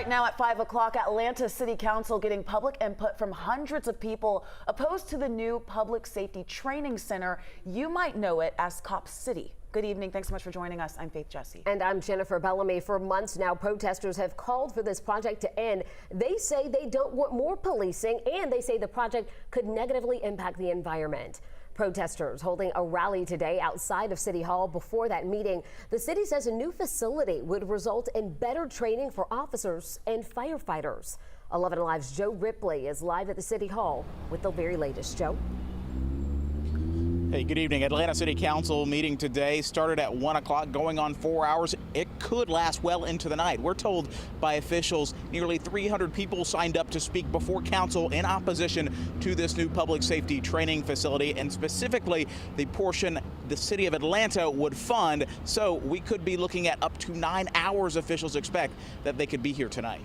Right now at 5 o'clock, Atlanta City Council getting public input from hundreds of people opposed to the new Public Safety Training Center. You might know it as Cop City. Good evening. Thanks so much for joining us. I'm Faith Jesse. And I'm Jennifer Bellamy. For months now, protesters have called for this project to end. They say they don't want more policing, and they say the project could negatively impact the environment. Protesters holding a rally today outside of City Hall. Before that meeting, the city says a new facility would result in better training for officers and firefighters. 11 Alive's Joe Ripley is live at the City Hall with the very latest. Joe. Hey, good evening. Atlanta City Council meeting today started at 1 o'clock, going on 4 hours. It could last well into the night. We're told by officials nearly 300 people signed up to speak before council in opposition to this new public safety training facility, and specifically the portion the city of Atlanta would fund. So we could be looking at up to 9 hours. Officials expect that they could be here tonight.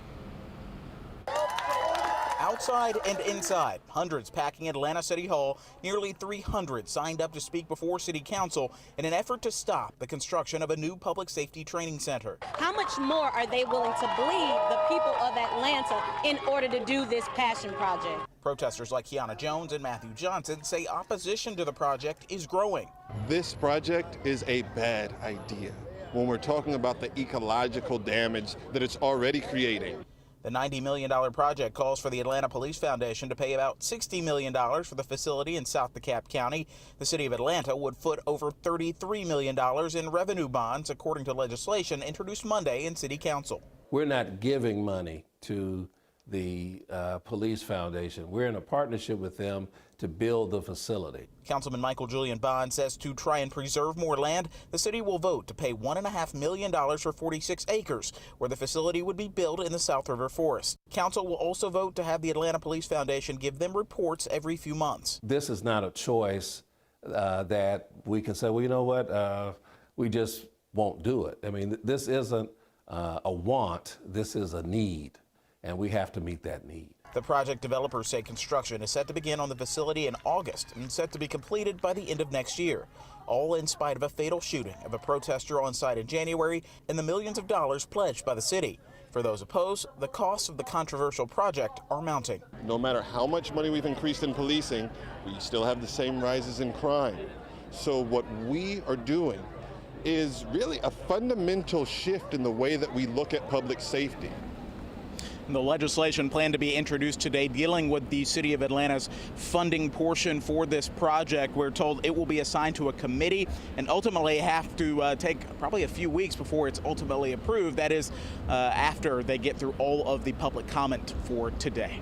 Outside and inside, hundreds packing Atlanta City Hall. Nearly 300 signed up to speak before City Council in an effort to stop the construction of a new public safety training center. How much more are they willing to bleed the people of Atlanta in order to do this passion project? Protesters like Kiana Jones and Matthew Johnson say opposition to the project is growing. This project is a bad idea when we're talking about the ecological damage that it's already creating. The $90 million project calls for the Atlanta Police Foundation to pay about $60 million for the facility in South DeKalb County. The city of Atlanta would foot over $33 million in revenue bonds, according to legislation introduced Monday in City Council. We're not giving money to the Police Foundation. We're in a partnership with them to build the facility. Councilman Michael Julian Bond says to try and preserve more land, the city will vote to pay $1.5 million for 46 acres, where the facility would be built in the South River Forest. Council will also vote to have the Atlanta Police Foundation give them reports every few months. This is not a choice that we can say, well, you know what, we just won't do it. I mean, this isn't a want, this is a need, and we have to meet that need. The project developers say construction is set to begin on the facility in August and set to be completed by the end of next year, all in spite of a fatal shooting of a protester on site in January and the millions of dollars pledged by the city. For those opposed, the costs of the controversial project are mounting. No matter how much money we've increased in policing, we still have the same rises in crime. So what we are doing is really a fundamental shift in the way that we look at public safety. The legislation planned to be introduced today dealing with the city of Atlanta's funding portion for this project. We're told it will be assigned to a committee and ultimately have to take probably a few weeks before it's ultimately approved. That is after they get through all of the public comment for today.